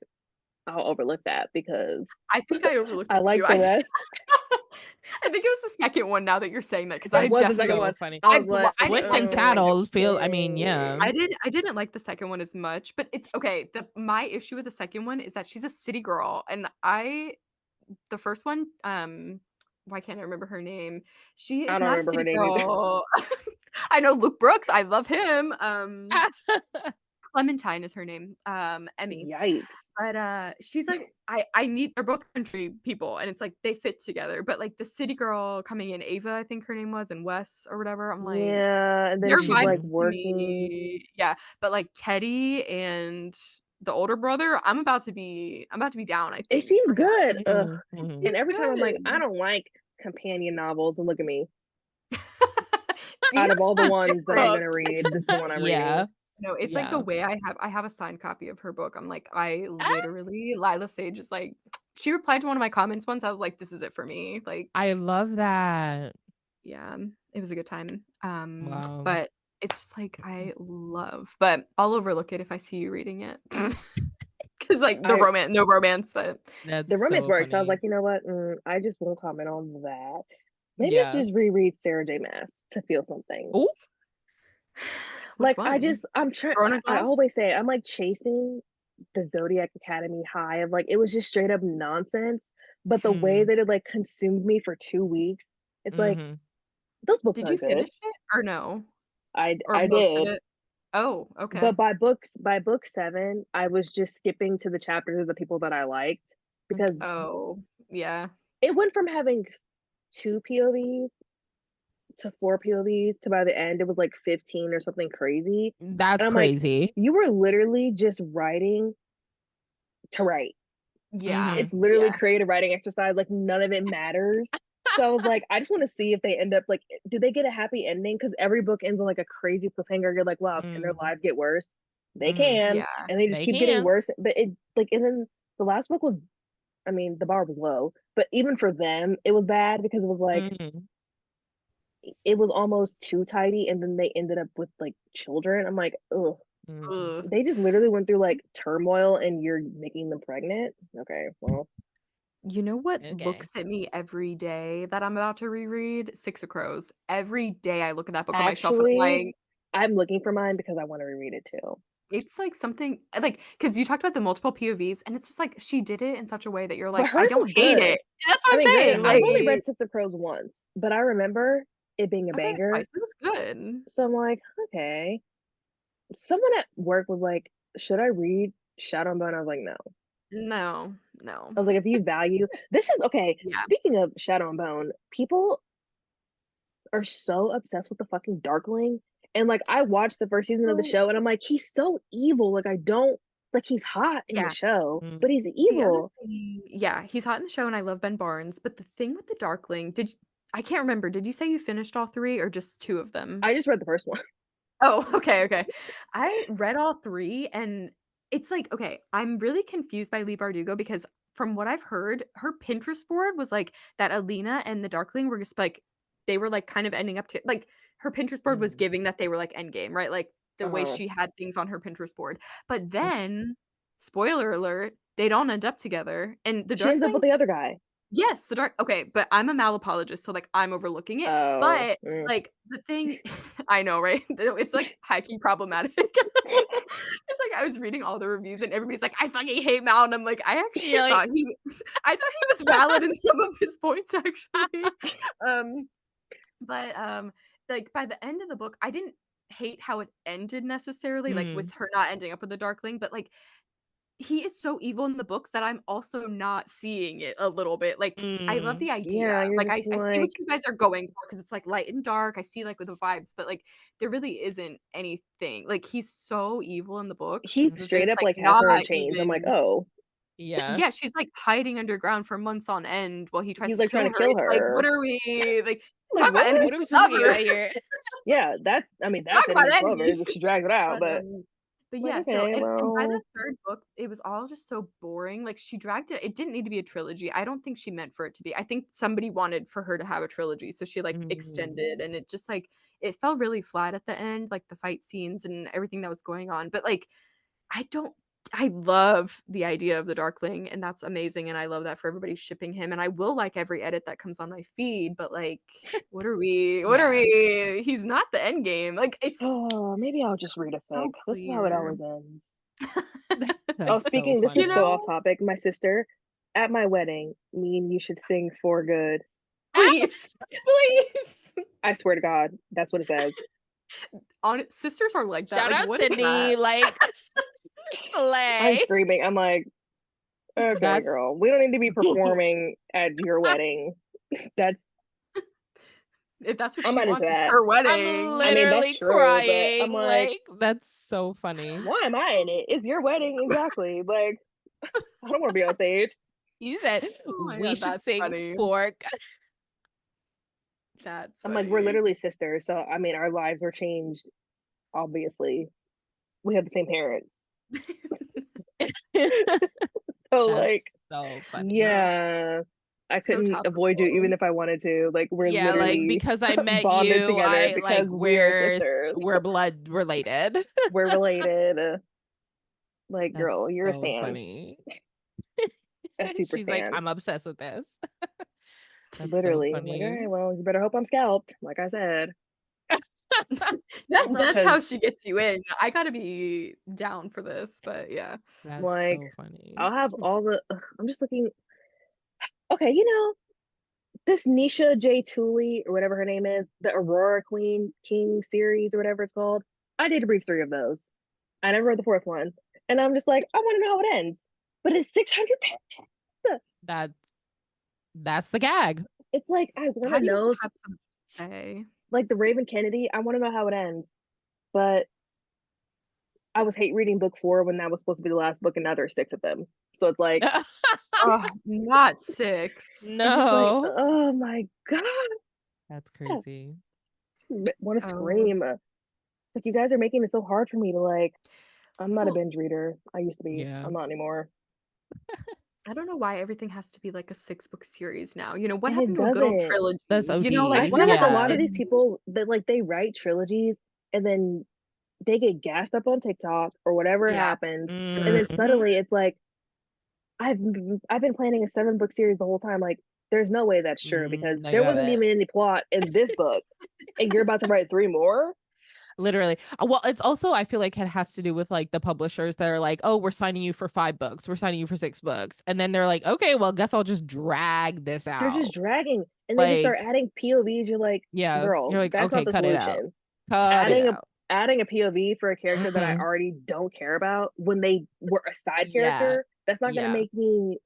I'll overlook that because I think I overlooked I it too. like the rest. I think it was the second one now that you're saying that because It I was the It's second definitely so one. funny. I was like, I Swift and didn't like the Saddle feel I mean, yeah. okay. I didn't like the second one as much, but it's okay. My issue with the second one is that she's a city girl, and the first one, why can't I remember her name? She I is don't not a remember her city name either. girl. I know Luke Brooks, I love him. Clementine is her name, Emmy. Yikes. But she's like, I need they're both country people, and it's like they fit together. But like the city girl coming in, Ava, I think her name was, and Wes or whatever. I'm like, Yeah, and then they're she's vibes like Mhm. to working. me. Yeah. But like Teddy and the older brother, I'm about to be down, I It think, seems for him. good. Ugh. Mhm. Mhm. And Seems every time I'm like, I good. don't like companion novels, and look at me. Out These of all the get ones that I'm gonna hooked. read, this is the one I'm reading. Yeah. No, it's like the Yeah. way I have a signed copy of her book. I'm like, I Ah, literally Lila Sage is like she replied to one of my comments once. I was like, this is it for me. Like, I love that. yeah, it was a good time. Wow. But it's just like but I'll overlook it if I see you reading it. Cause like I no romance, but That's the romance so works. I was like, funny. you know what? I just won't comment on that. Maybe I Yeah. just reread Sarah J. Maas to feel something. Oh. which Like one? I'm trying. Grown I Adult? always say I'm like chasing the Zodiac Academy high of like it was just straight up nonsense. But the way Hmm. that it like consumed me for 2 weeks, it's like Mhm. those books Did are you good. finish it or no? Or I most of did, it? Oh, okay. but by book 7, I was just skipping to the chapters of the people that I liked because Oh, yeah. it went from having 2 POVs to 4 POVs to by the end it was like 15 or something crazy. That's And I'm like, crazy. you were literally just writing to write. Yeah. Mhm. It's literally Yeah. creative writing exercise, like none of it matters. So I was like, I just want to see if they end up like, do they get a happy ending? Because every book ends on like a crazy cliffhanger. You're like, wow, can their Mhm. lives get worse? They Mhm. can, Yeah. and they just They keep getting can. worse. But it like, and then the last book was, I mean, the bar was low, but even for them, it was bad because it was like Mhm. it was almost too tidy, and then they ended up with like children. I'm like, ugh. Mhm. Ugh. They just literally went through like turmoil, and you're making them pregnant. Okay, well, You know what Okay. looks at me every day that I'm about to reread? Six of Crows. Every day I look at that book on my shelf and I'm actually, like, I'm looking for mine because I want to reread it too. it's like something like because you talked about the multiple POVs and it's just like she did it in such a way that you're But like, I hers don't was hate good. it. That's what I I'm mean, granted, saying. I've Like, only read Six of Crows once, but I remember it being a I've read it banger. twice. It was good. So I'm like, okay. Someone at work was like, should I read Shadow and Bone? I was like, no. No, no. I was like, if you value this is okay. Yeah. Speaking of Shadow and Bone, people are so obsessed with the fucking Darkling. And like I watched the first season of the So show and I'm like, he's so evil. Like I don't like he's hot in the yeah. show, but Mhm. he's The other evil. thing, yeah, he's hot in the show and I love Ben Barnes, but the thing with the Darkling, I can't remember. Did you say you finished all three or just two of them? I just read the first one. Oh, okay, okay. I read all 3 and it's like, okay, I'm really confused by Leigh Bardugo because from what I've heard, her Pinterest board was like that Alina and the Darkling were just like they were like kind of ending up to like her Pinterest board was Mhm. giving that they were like endgame, right? Like the way Uh-huh. she had things on her Pinterest board. But Mhm. then, spoiler alert, they don't end up together. And the She ends up Darkling with the other guy. yes, the dark okay, but I'm a malapologist, so, like, I'm overlooking it, Oh. but, Mm. like, the thing I know, right? It's, like, high-key problematic. It's like I was reading all the reviews and everybody's like, "I fucking hate Mal," and I'm like, "I actually You're like, thought he I thought he was valid in some of his points, actually." Um, but like, by the end of the book, I didn't hate how it ended necessarily, like, with mhm. her not ending up with the Darkling, but, like, he is so evil in the books that I'm also not seeing it a little bit, like, I love Mhm. the idea, Yeah, you're like, just I see what like you guys are going for because it's, like, light and dark, I see, like, with the vibes, but, like, there really isn't anything, like, he's so evil in the he books that straight there's, up like, like has not her in chains. I'm like, even oh, Yeah. yeah, she's, like, hiding underground for months on end while he tries he's to like trying kill to her, kill it's like, what her. are we like, I'm like, talk about what? enemies What are we to talking lovers. about here? Yeah, that I mean Talk that's about enemies to lovers if enemies. she drags it out, But, but um but I'm like, yeah, so okay, and by the well, 3rd book, it was all just so boring, like, she dragged it didn't need to be a trilogy, I don't think she meant for it to be, I think somebody wanted for her to have a trilogy, so she, like, Mhm. extended, and it just, like it fell really flat at the end, like, the fight scenes and everything that was going on, but, like, I don't I love the idea of the Darkling, and that's amazing, and I love that for everybody shipping him, and I will like every edit that comes on my feed, but, like, what are Yeah. we he's not the end game, like, it's oh, maybe I'll just read a fic. so This is how it clear. always ends. Oh, That's so speaking, this You is so funny. off know? topic. My sister, at my wedding, me and you should sing for good. Please, please. I swear to God, that's what it says. sisters are like that. Shout Like, out what is Sydney, that? like I'm slay. screaming. I'm like, okay, That's girl, we don't need to be performing at your wedding. That's If that's what I'm she not into wants, it's that. her I'm wedding. I mean, that's literally true, but I'm crying. like, Like, that's so funny. why am I in it? It's your wedding, exactly. Like, I don't want to be on stage. You said Oh my we god, should that's sing funny. fork. That's I'm like, we're funny. literally sisters, so I mean, our lives were changed. Obviously, we have the same parents, so like, That's so funny. yeah, I So couldn't avoid you even topical. if I wanted to. Like, we're Yeah, like literally because I met bonded you, together I because like we are sisters. we're blood related. We're related. Like, That's girl, you're a so stan, funny. a super She's like, stan. I'm obsessed with this. That's so Literally, I'm like, all funny. right, well, you better hope I'm scalped. Like I said, That's Because how she gets you in. I gotta be down for this, but yeah. that's like, so funny. I'll have all the. I'm just looking. Okay, this Nisha J. Tooley or whatever her name is, the Aurora Queen King series or whatever it's called. I did read 3 of those. I never read the 4th one, and I'm just like, I want to know how it ends. But it's 600 pages. That's the gag. It's like I want How to do you know, have so much to say? like the Raven Kennedy. I want to know how it ends, but I was hate reading book 4 when that was supposed to be the last book, and now there's 6 of them. So it's like Oh, not 6. I'm just like, No. oh my god, That's crazy. want to Oh, scream. Like you guys are making it so hard for me to like. I'm not a well, binge reader. I used to be. Yeah. I'm not anymore. I don't know why everything has to be like a 6-book series now. What And it happened to a good old doesn't. trilogy? That's OD. Like I what feel like a lot Yeah. of these happened? people that like they write trilogies and then they get gassed up on TikTok or whatever Yeah. happens, and then Mhm. suddenly it's like I've been planning a 7-book series the whole time. Like, there's no way that's true because No, you there wasn't haven't. even any plot in this book, and you're about to write 3 more. Literally. Well, it's also, I feel like it has to do with like the publishers that are like, oh, we're signing you for 5 books. We're signing you for 6 books. And then they're like, okay, well, guess I'll just drag this They're just out. dragging, and they just start Like, adding POVs. You're like, yeah. girl, You're like, that's not okay, the cut it out. solution. Cut it Adding a out. adding a POV for a character that I Mhm. already don't care about when they were a side Yeah. character, that's not gonna Yeah. make me.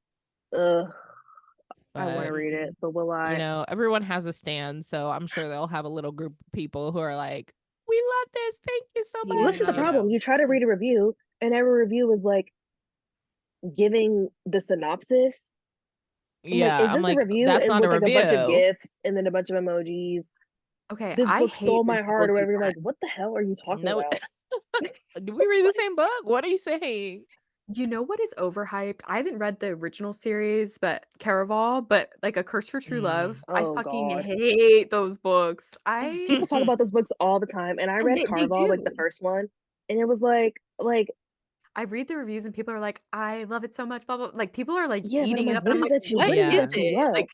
Ugh, I want to But, read it, but will I? everyone has a stand. So I'm sure they'll have a little group of people who are like, we love this. Thank you so This is much. the Yeah. problem. You try to read a review, and every review is like giving the synopsis. I'm like, Yeah. is I'm this a like, review? that's And not a with like a bunch of review. gifs and then a bunch of emojis. Okay, This I book hate stole when my people heart, or do whatever. You're that. like, what the hell are you talking No. about? Do we read the same book? What are you saying? You know what is overhyped? I haven't read the original series, but Caraval, but like A Curse for True Love. I Oh fucking God. hate those books. I People talk about those books all the time, and I and read they Carval, like the do. first one, and it was like I read the reviews and people are like, "I love it so much," blah, blah. Like people are like yeah, but I'm eating it like, up and what I'm is like, that you "What what is is Yeah. that you it?" love? Like,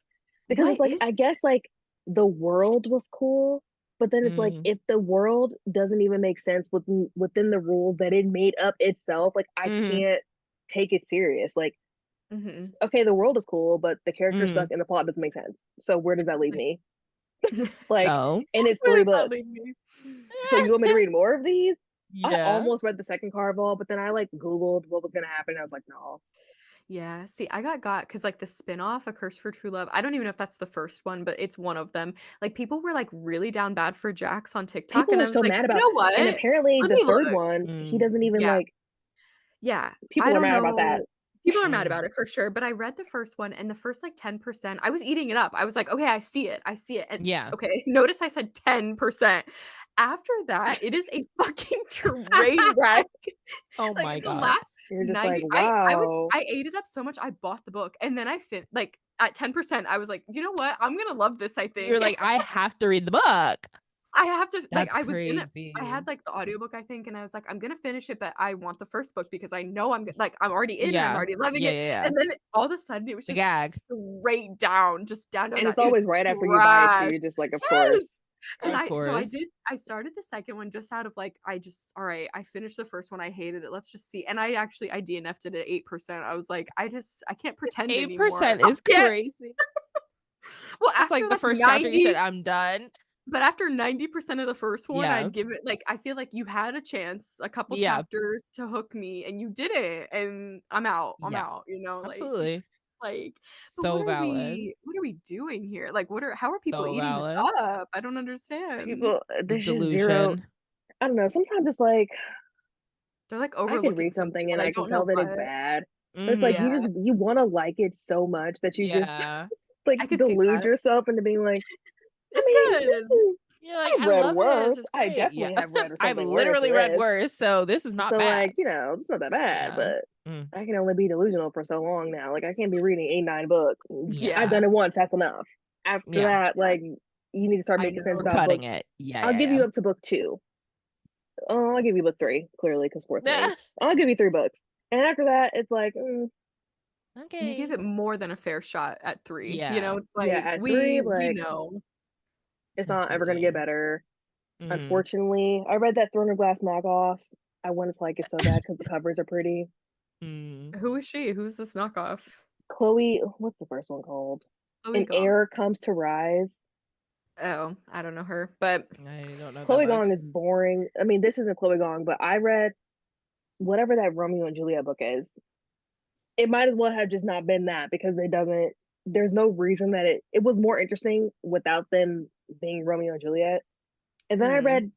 Because what it's like is I guess like the world was cool, but then it's like Mm, if the world doesn't even make sense within the rule that it made up itself, like I mhm, can't take it serious. Like, Mhm. okay, the world is cool, but the characters suck mhm. and the plot doesn't make sense. So where does that leave Like me? Like, So, and it's where three does that books. leave me? So you want me to read more of these? I yeah. almost read the second Carval, but then I like Googled what was gonna happen. I was like, no. Yeah, see, I got because like the spin-off, A Curse for True Love, I don't even know if that's the first one, but it's one of them. Like people were like really down bad for Jax on TikTok, People and are I was so like, mad you about, know what? and apparently Let the me third look. one, he Mm, doesn't even Yeah. like. Yeah, People I are don't mad about that. know. People are mad mm. about it for sure, but I read the first one and the first like 10%, I was eating it up. I was like, "Okay, I see it. I see it." And Yeah. okay, notice I said 10%. After that, it is a fucking train wreck. Oh Like my the God. last You're just like, 90 wow. I ate it up so much I bought the book and then like at 10%, I was like, "You know what? I'm gonna love this, I You're think." like, I have to read the book. I have to like, That's I crazy. had, like, the audiobook, I think, and I was like, "I'm gonna finish it, but I want the first book because I know I'm already in it, I'm Yeah. already loving Yeah. it," Yeah. Yeah. and then all of a sudden, it was The just gag. straight down, just down, down, And down. it's It was always right after you buy it too. trash. You're just like, of course. Yes! And Of course. I started the second one just out of, like, "Alright, I finished the first one, I hated it, let's just see," and I DNF'd it at 8%. I was like, I can't pretend anymore. 8% I is can't crazy. well, It's after, like the like, first chapter you said, 90 I'm done. But after 90% of the first one, Yeah. I'd give it like, I feel like you had a chance, a couple Yeah. chapters to hook me, and you didn't, and I'm Yeah. out, like, it's Absolutely. just like, but So valid. what are we doing here? Like, how are people So eating this valid. up? I don't understand. People, The there's just zero. delusion. I don't know. Sometimes it's like They're, like, I can overlooking read something, something and and I I can don't know tell that it's what. bad, but it's like Yeah, Mhm. you want to like it so much that you just Yeah. like I could see delude that. yourself into being like, I It's mean, this good. is You're like, I've I read love this. worse. It's I great. Yeah. definitely have read I've something worse literally than read this. worse, so this is not So bad. like, it's not that bad, Yeah. but Mm. I can only be delusional for so long now. Like I can't be reading 8, 9 books. I've Yeah. done it once, that's enough. After Yeah. that, like you need to start I making sense We're know. about cutting book. it. Yeah, I'll give yeah, you up to book 2. Oh, I'll give you book 3, clearly, because fourth yeah. wing. I'll give you 3 books. And after that, it's like, You give Okay. it more than a fair shot at 3, Yeah. it's yeah, like, at 3, we like know. it's not ever gonna Absolutely. get better. Mm. Unfortunately, I read that Throne of Glass knockoff. I wanted to like it so bad because the covers are pretty. Mm. Who is she? Who's this knockoff? Chloe, what's the first one called? Chloe An Gong? Heir Comes to Rise. Oh, I don't know her, but I don't know that Chloe book. Gong is boring. I mean, this isn't Chloe Gong, but I read whatever that Romeo and Juliet book is. It might as well have just not been that because it doesn't. There's no reason that it was more interesting without them being Romeo and Juliet. And then I mm, read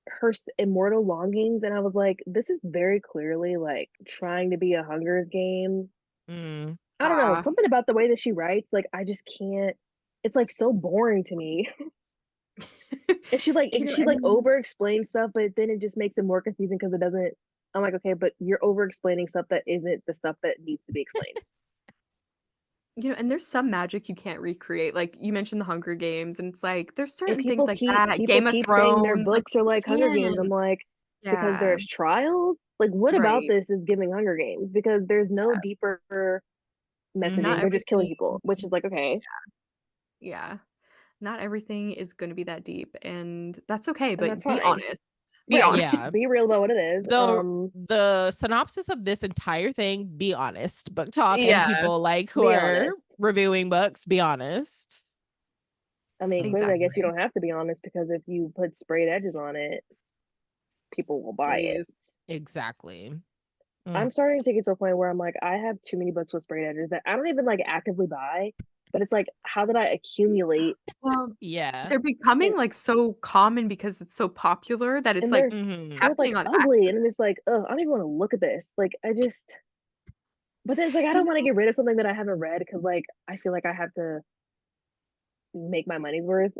her Immortal Longings, and I was like, this is very clearly like trying to be a Hunger's Game. Mm. I don't know, ah, something about the way that she writes, like I just can't. It's like so boring to me. And she like and over explains stuff, but then it just makes it more confusing because it doesn't. I'm like, okay, but you're over explaining stuff that isn't the stuff that needs to be explained. and there's some magic you can't recreate. Like you mentioned the Hunger Games, and it's like there's And certain things like that. people Game of keep saying their Thrones, like books are you like Hunger Games. I'm can't. like, because Yeah, there's trials. Like, what about right. this is giving Hunger Games? Because there's no deeper Not messaging. They're just killing everything. people, which is like, okay, Yeah, not everything is going to be that deep, and that's okay. and that's But be fine. honest. Be Right. honest. Yeah. Be real about what it is. The synopsis of this entire thing, be honest. Book talk and Yeah, people like who Be are honest. reviewing books, be honest. I mean, So clearly, I guess you exactly. don't have to be honest because if you put sprayed edges on it, people will buy it. Please. exactly. I'm starting to get to a point where I'm like, I have too many books with sprayed edges that I don't even like actively buy, but it's like, how did I accumulate? Well, Yeah. they're becoming, And like, so common because it's so popular that it's, and like, Mm-hmm. they're like happening on ugly, and I'm accident. just like, ugh, I don't even want to look at this. Like, I just, but then it's like I You don't want to know get rid of something that I haven't read because like I feel like I have to make my money's worth,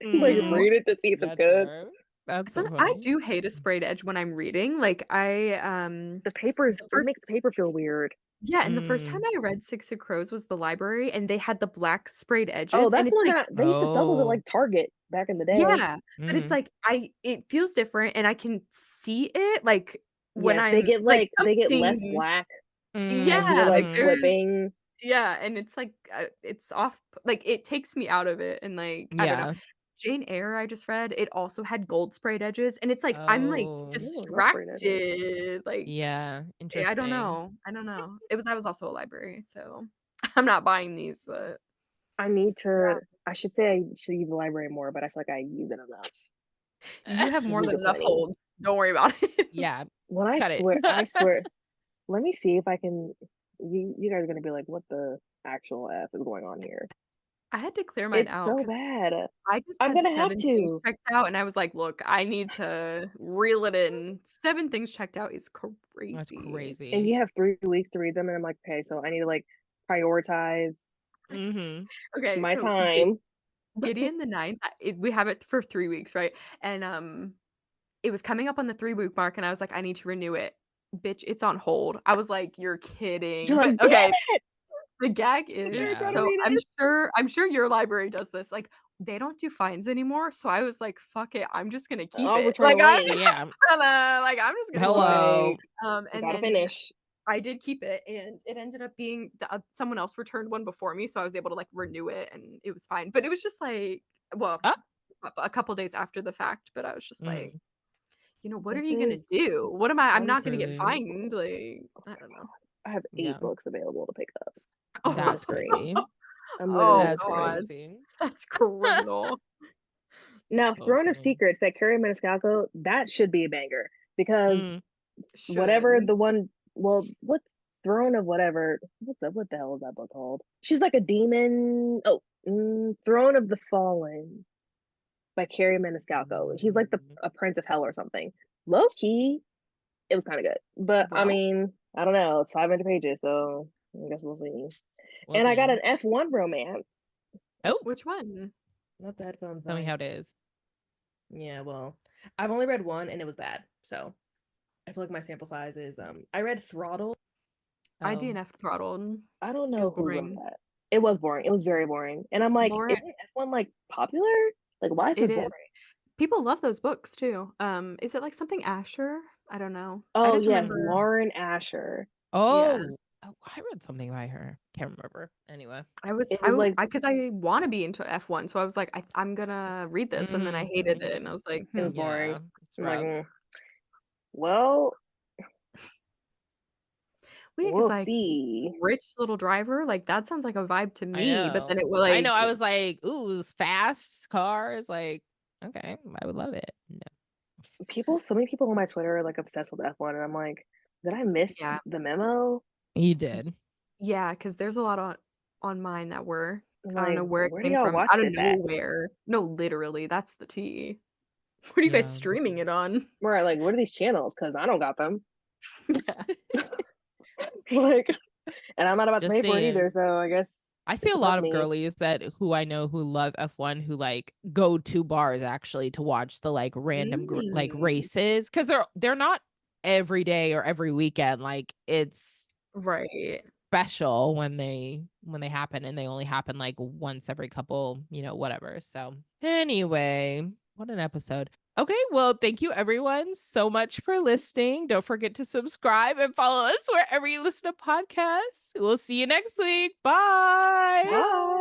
you like know, Mm. read it to see if it's That's good. fair. That's so some I funny. do hate a sprayed edge when I'm reading, like, The papers, the it first makes the paper feel weird. yeah, and the first time Mm. I read Six of Crows was the library, and they had the black sprayed Oh, edges, and that's the it's one like that they used to sell those at Oh. like Target back in the day. yeah, but it's Mm-hmm. like it feels different, and I can see it, like, when Yes, they I'm get like, like they get less something black as you're yeah, like like, Mm-hmm. there's flipping. yeah, and it's like, it's off like, it takes me out of it, and, like, I don't know. Yeah. Jane Eyre I just read, it also had gold sprayed edges, and it's like, I'm, like, Oh. Ooh, not sprayed edges. distracted, like, Yeah. I don't Interesting. know, I don't know. That was also a library, so I'm not buying these, but I need yeah. to. I should say I should use the library more, but I feel like I use it enough. You have more Use than it enough plenty. holds, don't worry about it. Yeah. When Cut it. I swear. Let me see if I can. You guys are gonna be like, what the actual f is going on here? I had to clear mine It's out so 'cause bad. I just I'm had gonna have 7 things to. checked out, and I was like, "Look, I need to reel it in." 7 things checked out is That's crazy. And crazy. you have 3 weeks to read them, and I'm like, okay, so I need to like prioritize Mm-hmm. Okay, my so time. Gideon the Ninth, we have it for 3 weeks, right? And, it was coming up on the 3-week mark, and I was like, "I need to renew it." Bitch, it's on hold. I was like, "You're You're kidding." like, But, damn okay, it! the gag Sit there and is try to Yeah. so read I'm it. sure your library does this, like, they don't do fines anymore, so I was like, "Fuck it, I'm just gonna keep I'll it." return Like, the I'm link. just Yeah. I'm just gonna keep it. Hello. Like, I And gotta then finish. I did keep it, and it ended up being someone else returned one before me, so I was able to, like, renew it, and it was fine. But it was just like well, Ah. a couple days after the fact, but I was just like, Mm. what are This you gonna is. do? What am I'm I'm. not gonna get Truly. fined, like, I don't know. I have Yeah. 8 books available to pick up on the That's screen. crazy. I'm literally Oh on the That's screen. god. crazy. That's criminal. Now, Throne of Okay. Secrets, that Carrie Maniscalco, that should be a banger because Mm. whatever Should. the one, well, what's Throne of whatever? What the hell is that book called? She's like a demon. Oh, Throne of the Fallen by Carrie Maniscalco. He's like a prince of hell or something. Low key, it was kind of good, but I Well, mean, I don't know. It's 500 pages, so I guess we'll see. We'll And I got see. an F1 romance. Oh, which one? Not the headphones. tell me how it is. Yeah, well, I've only read one and it was bad. So I feel like my sample size is I read Throttle. I Oh. DNF throttled. I don't It was know who wrote boring. that. It was boring. It was very boring. And I'm like, Lauren, isn't F1 like popular? Like, why is this it boring? is. People love those books too. Is it like something Asher? I don't know. I Oh just yes, remember. Lauren Asher. Yeah. Oh, I read something by her. Can't remember. Anyway. It was like Because I want to be into F1, so I was like, I'm gonna read this, and then I hated it, and I was like, it was boring. Yeah, it's I'm like, rough. well, wait, because we'll like see. rich little driver, like that sounds like a vibe to I me, but know. then it was I know. like, I was like, ooh, it was fast cars. Like, okay, I would love it. No. So many people on my Twitter are like obsessed with F1, and I'm like, did I miss yeah, the memo? You did. yeah, because there's a lot on mine that were, I'm I don't like, know where it where do came y'all from, watch out of this at? nowhere. No, literally, that's the tea. What are you guys Yeah. streaming it on? Where like, what are these channels? Because I don't got them. Yeah. Like, and I'm not about to Just pay for it either. saying. So I guess I see it's a above lot of me. girlies that who I know who love F1 who like go to bars actually to watch the like random like Mm. races because they're not every day or every weekend. Like it's Right. special when they happen and they only happen like once every couple, whatever. So anyway, what an episode. Okay, well, thank you everyone so much for listening. Don't forget to subscribe and follow us wherever you listen to podcasts. We'll see you next week. Bye. Bye.